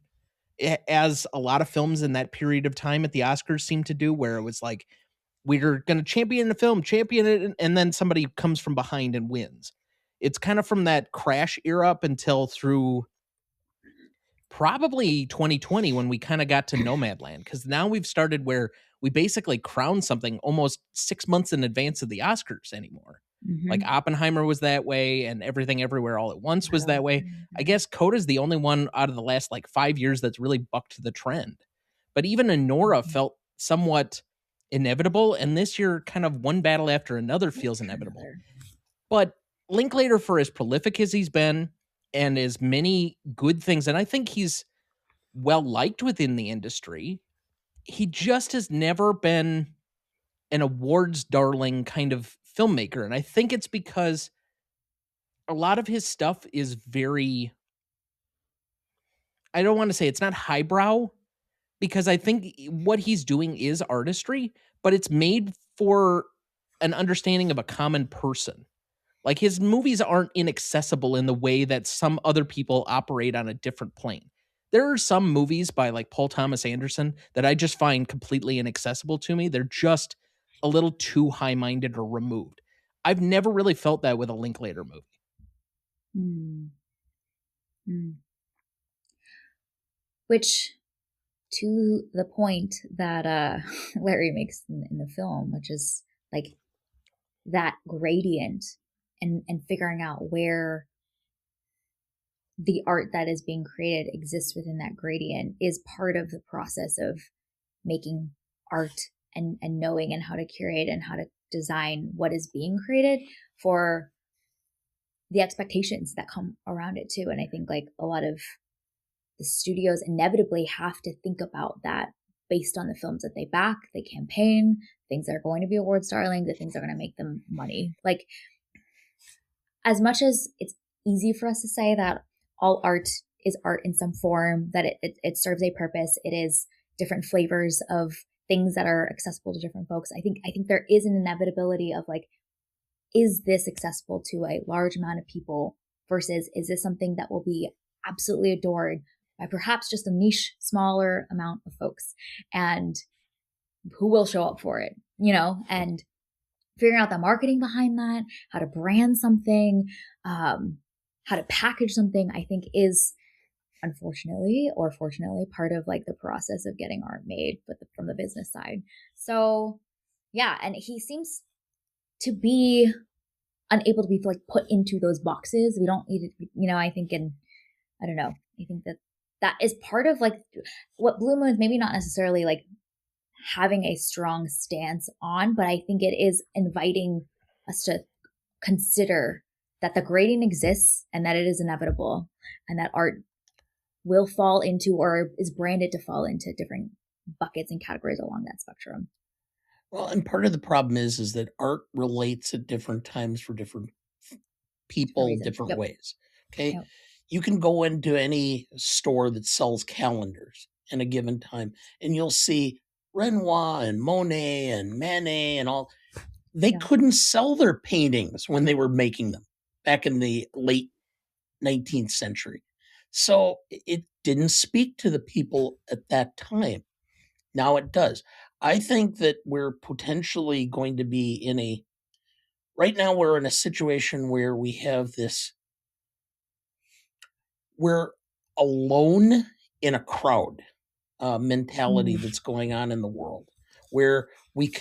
as a lot of films in that period of time at the Oscars seemed to do, where it was like we're going to champion the film, champion it, and then somebody comes from behind and wins. It's kind of from that Crash era up until through probably 2020 when we kind of got to Nomadland, because now we've started where we basically crown something almost 6 months in advance of the Oscars anymore. Like
Mm-hmm.
Oppenheimer was that way, and Everything Everywhere All at Once was that way. I
Mm-hmm.
guess Coda's the only one out of the last like 5 years that's really bucked the trend. But even Anora felt somewhat inevitable, and this year, kind of one battle after another feels inevitable.
Another.
But Linklater, for as prolific as he's been, and as many good things, and I think he's well liked within the industry, he just has never been an awards darling kind of filmmaker. And I think it's because a lot of his stuff is very, I don't want to say it's not highbrow, because I think what he's doing is artistry, but it's made for an understanding of a common person. Like his movies aren't inaccessible in the way that some other people operate on a different plane. There are some movies by like Paul Thomas Anderson that I just find completely inaccessible to me. They're just a little too high-minded or removed. I've never really felt that with a Linklater movie.
Mm. Mm. Which, to the point that Larry makes in the film, which is like that gradient and figuring out where the art that is being created exists within that gradient is part of the process of making art and knowing and how to curate and how to design what is being created for the expectations that come around it too. And I think like a lot of the studios inevitably have to think about that based on the films that they back, they campaign, things that are going to be awards darling, the things that are going to make them money. Like, as much as it's easy for us to say that all art is art in some form, that it serves a purpose, it is different flavors of things that are accessible to different folks. I think there is an inevitability of like, is this accessible to a large amount of people versus is this something that will be absolutely adored by perhaps just a niche, smaller amount of folks, and who will show up for it, and figuring out the marketing behind that, how to brand something, how to package something, I think is unfortunately or fortunately part of like the process of getting art made, but from the business side. So yeah, and he seems to be unable to be like put into those boxes. We don't need it, I think, and I don't know. I think that is part of like what Blue Moon is maybe not necessarily like having a strong stance on, but I think it is inviting us to consider that the grading exists and that it is inevitable and that art will fall into or is branded to fall into different buckets and categories along that spectrum.
Well, and part of the problem is that art relates at different times for different people,
Reasons.
different
Yep.
ways. Okay.
Yep.
You can go into any store that sells calendars in a given time, and you'll see Renoir and Monet and Manet and all. They
Yeah.
couldn't sell their paintings when they were making them. back in the late 19th century. So it didn't speak to the people at that time. Now it does. I think that we're potentially going to be right now we're in a situation where we have we're alone in a crowd mentality
Mm.
that's going on in the world, where we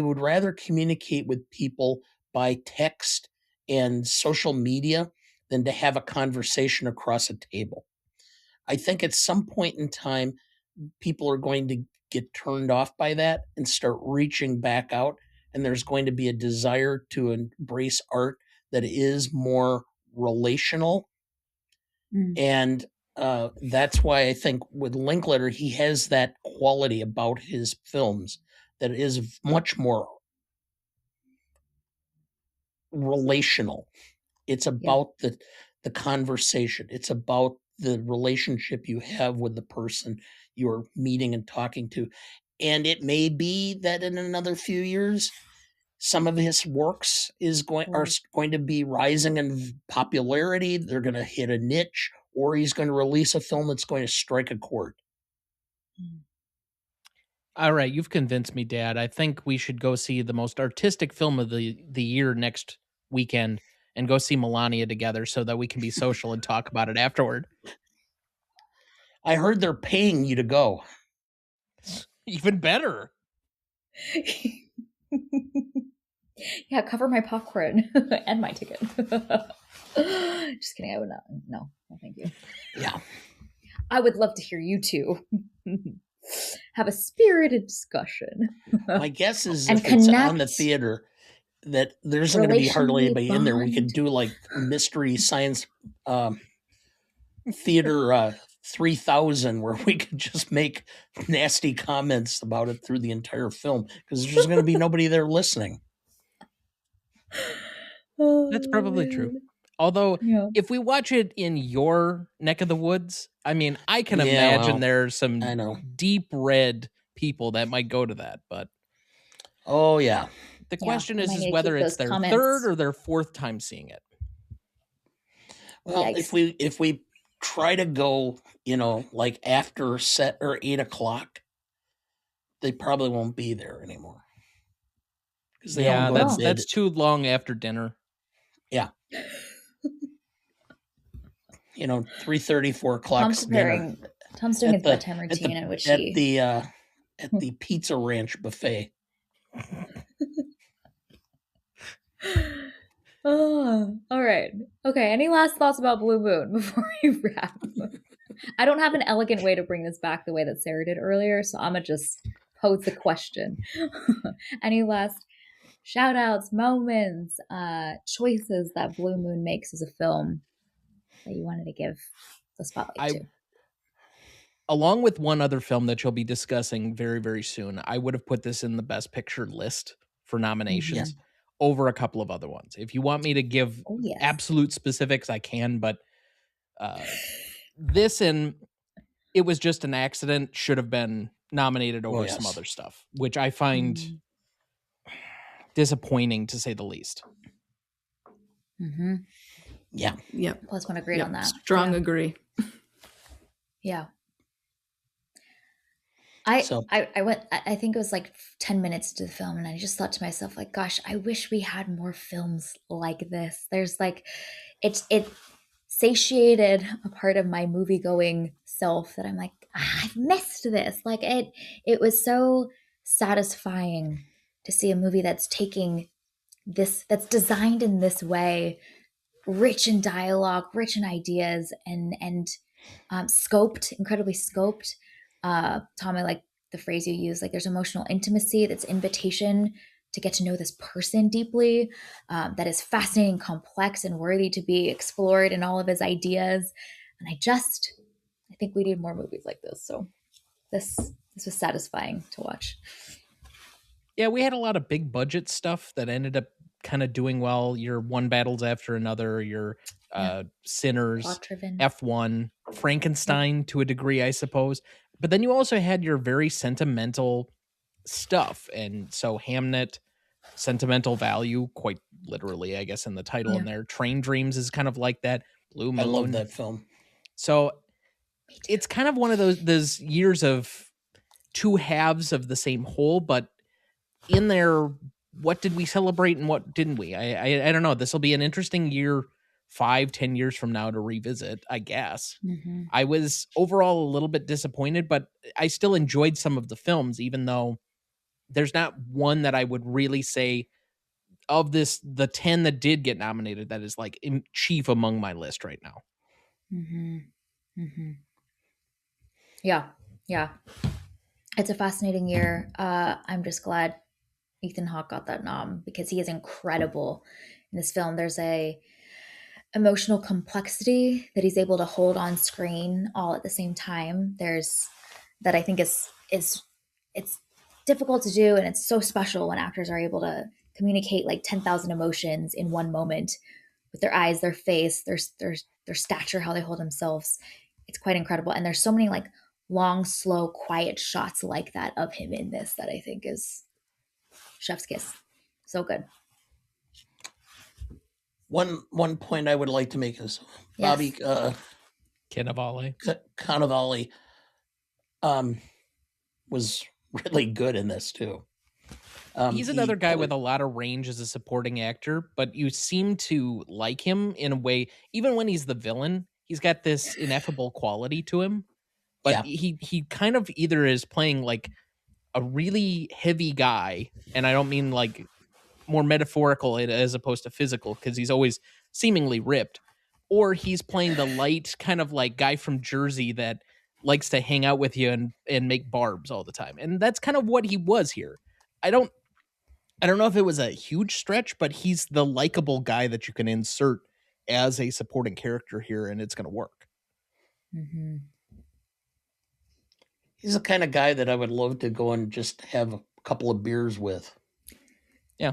would rather communicate with people by text and social media than to have a conversation across a table. I think at some point in time, people are going to get turned off by that and start reaching back out. And there's going to be a desire to embrace art that is more relational.
Mm.
And that's why I think with Linklater, he has that quality about his films that is much more relational. It's
Yeah.
about the conversation. It's about the relationship you have with the person you're meeting and talking to. And it may be that in another few years, some of his works are going to be rising in popularity. They're going to hit a niche, or he's going to release a film that's going to strike a chord.
Mm.
All right, you've convinced me, Dad. I think we should go see the most artistic film of the year next weekend and go see Melania together so that we can be social and talk about it afterward.
I heard they're paying you to go.
Even better.
Yeah, cover my popcorn and my ticket. Just kidding. I would not. No, no, thank you.
Yeah.
I would love to hear you two have a spirited discussion.
My guess is
And
if it's on the
connect
theater, that there isn't going to be hardly
relationally
anybody in there. We could
bond.
do like mystery science theater 3000 where we could just make nasty comments about it through the entire film because there's going to be nobody there listening.
That's probably true.
Man.
Although,
Yeah.
if we watch it in your neck of the woods, I mean, I can
Yeah,
imagine
well,
there's
I
some
know.
deep red people that might go to that. But
Oh, yeah.
the
Yeah.
question
We might
is
need to
whether
keep
it's
those
their third
comments.
or their fourth time seeing it.
Well,
Yikes.
if we try to go, like after set or 8 o'clock, they probably won't be there anymore because they all
Yeah,
go to
Well,
bed.
that's too long after dinner.
Yeah. 3:30, 4 o'clock
Tom's
dinner
preparing. Tom's doing
at
his
the
bedtime
at
routine
the
in which
at
he.
the at the Pizza Ranch buffet.
Oh, all right. Okay. Any last thoughts about Blue Moon before we wrap? I don't have an elegant way to bring this back the way that Sarah did earlier, so I'm gonna just pose the question. Any last shout outs, moments, choices that Blue Moon makes as a film that you wanted to give the spotlight
I
to?
Along with one other film that you'll be discussing very, very soon, I would have put this in the Best Picture list for nominations over a couple of other ones. If you want me to give
Oh, yes.
absolute specifics, I can, but this and It Was Just an Accident should have been nominated over some other stuff, which I find disappointing to say the least.
Mm-hmm.
Yeah.
Yep.
Plus one agreed
Yep.
on that.
Strong agree.
Yeah.
So
I went, I think it was like 10 minutes to the film, and I just thought to myself, like, gosh, I wish we had more films like this. There's like, it satiated a part of my movie going self that I'm like, I've missed this. Like it was so satisfying to see a movie that's taking this, that's designed in this way, rich in dialogue, rich in ideas, and scoped, incredibly scoped. Tom, I like the phrase you use. Like, there's emotional intimacy. That's invitation to get to know this person deeply. That is fascinating, complex, and worthy to be explored in all of his ideas. And I think we need more movies like this. So this was satisfying to watch.
Yeah, we had a lot of big budget stuff that ended up kind of doing well. Your One Battles After Another, your Sinners,
Plot-driven.
F1, Frankenstein to a degree, I suppose. But then you also had your very sentimental stuff. And so Hamnet, sentimental value, quite literally, I guess, in the title
Yeah.
in there. Train Dreams is kind of like that. Blue Moon.
I love that film.
So it's kind of one of those years of two halves of the same whole, but in there, what did we celebrate and what didn't we? I don't know. This will be an interesting year 5-10 years from now to revisit, I guess.
Mm-hmm.
I was overall a little bit disappointed, but I still enjoyed some of the films, even though there's not one that I would really say of the 10 that did get nominated that is like chief among my list right now.
Mm-hmm. Mm-hmm. Yeah. It's a fascinating year. I'm just glad Ethan Hawke got that nom because he is incredible in this film. There's a emotional complexity that he's able to hold on screen all at the same time. There's that I think is it's difficult to do, and it's so special when actors are able to communicate like 10,000 emotions in one moment with their eyes, their face, their stature, how they hold themselves. It's quite incredible, and there's so many like long, slow, quiet shots like that of him in this that I think is chef's kiss. So good.
One point I would like to make is
Yes.
Bobby
Cannavale.
Cannavale was really good in this too.
He's another guy with a lot of range as a supporting actor, but you seem to like him in a way. Even when he's the villain, he's got this ineffable quality to him. But he kind of either is playing like a really heavy guy, and I don't mean like more metaphorical as opposed to physical, because he's always seemingly ripped, or he's playing the light kind of like guy from Jersey that likes to hang out with you and make barbs all the time. And that's kind of what he was here. I don't know if it was a huge stretch, but he's the likable guy that you can insert as a supporting character here, and it's going to work.
Mm-hmm.
He's the kind of guy that I would love to go and just have a couple of beers with.
Yeah.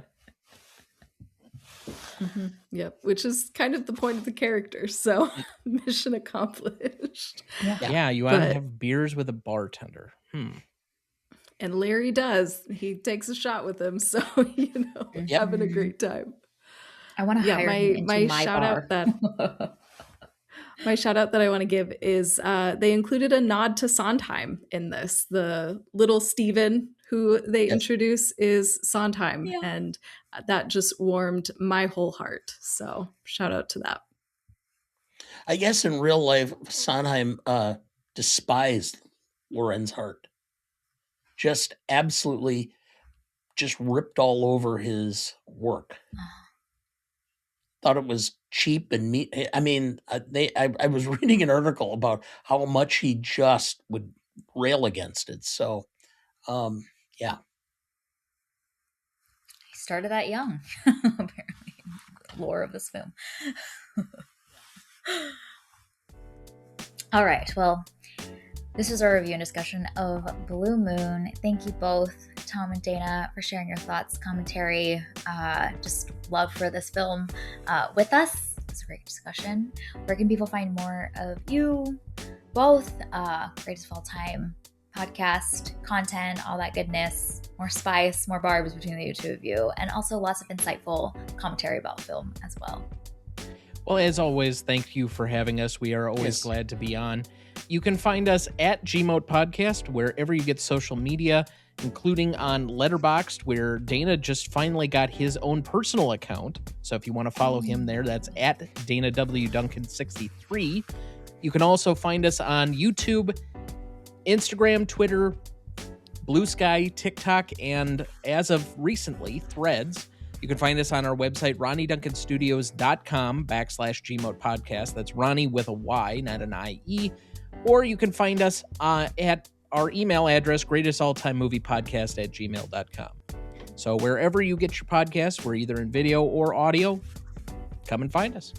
Mm-hmm. Yep, which is kind of the point of the character. So mission accomplished.
Yeah, you want to have beers with a bartender.
And Larry does. He takes a shot with him, so having a great time.
I want to hire him into my
shout
bar.
out that my shout out that I want to give is they included a nod to Sondheim in this. The little Steven who they introduce is Sondheim, and that just warmed my whole heart. So shout out to that.
I guess in real life, Sondheim despised Lorenz Hart. Just absolutely just ripped all over his work. Thought it was cheap and meat. I mean, I was reading an article about how much he just would rail against it. So, yeah.
He started that young, apparently, the lore of this film. All right, well, this is our review and discussion of Blue Moon. Thank you both, Tom and Dana, for sharing your thoughts, commentary, just love for this film with us. It's a great discussion. Where can people find more of you both? Greatest of all time podcast, content, all that goodness, more spice, more barbs between the two of you, and also lots of insightful commentary about film as well.
Well, as always, thank you for having us. We are always glad to be on. You can find us at Gmote Podcast, wherever you get social media, including on Letterboxd, where Dana just finally got his own personal account. So if you want to follow him there, that's at Dana W. Duncan 63. You can also find us on YouTube, Instagram, Twitter, Blue Sky, TikTok, and as of recently, Threads. You can find us on our website, RonnieDuncanStudios.com/Gmote Podcast. That's Ronnie with a Y, not an I-E. Or you can find us at our email address, greatestaltimemoviepodcast@gmail.com. So wherever you get your podcasts, we're either in video or audio, come and find us.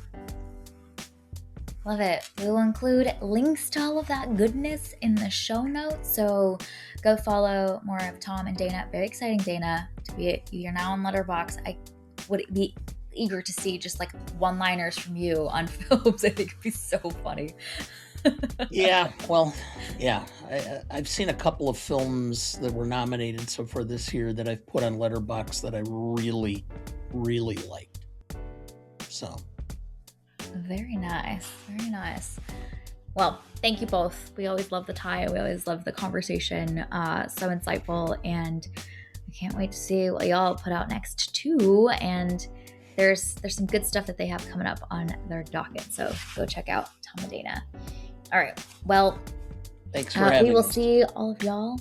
Love it. We will include links to all of that goodness in the show notes. So go follow more of Tom and Dana. Very exciting, Dana, to be you're now on Letterboxd. I would be eager to see just like one-liners from you on films. I think it'd be so funny.
I've seen a couple of films that were nominated so far this year that I've put on Letterboxd that I really, really liked. So
Very nice. Very nice. Well, thank you both. We always love the tie. We always love the conversation. So insightful, and I can't wait to see what y'all put out next too. And there's some good stuff that they have coming up on their docket. So go check out Tom and Dana. All right. Well,
thanks for having
we will
us.
see all of y'all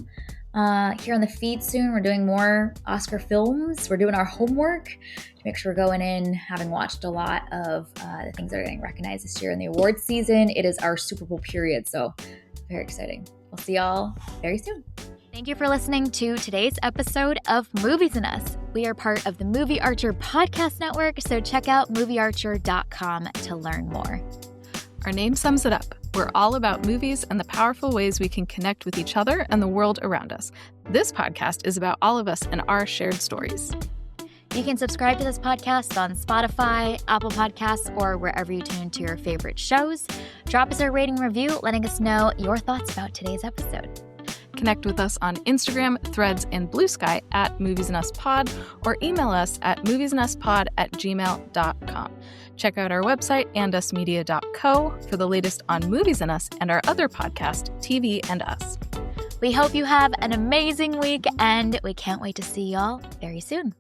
here on the feed soon. We're doing more Oscar films. We're doing our homework to make sure we're going in, having watched a lot of the things that are getting recognized this year in the awards season. It is our Super Bowl period, so very exciting. We'll see y'all very soon. Thank you for listening to today's episode of Movies and Us. We are part of the Movie Archer podcast network, so check out moviearcher.com to learn more.
Our name sums it up. We're all about movies and the powerful ways we can connect with each other and the world around us. This podcast is about all of us and our shared stories.
You can subscribe to this podcast on Spotify, Apple Podcasts, or wherever you tune into your favorite shows. Drop us a rating review, letting us know your thoughts about today's episode.
Connect with us on Instagram, Threads, and Blue Sky at Movies and Us Pod, or email us at moviesandUsPod@gmail.com. Check out our website, andusmedia.co, for the latest on Movies and Us and our other podcast, TV and Us.
We hope you have an amazing week, and we can't wait to see y'all very soon.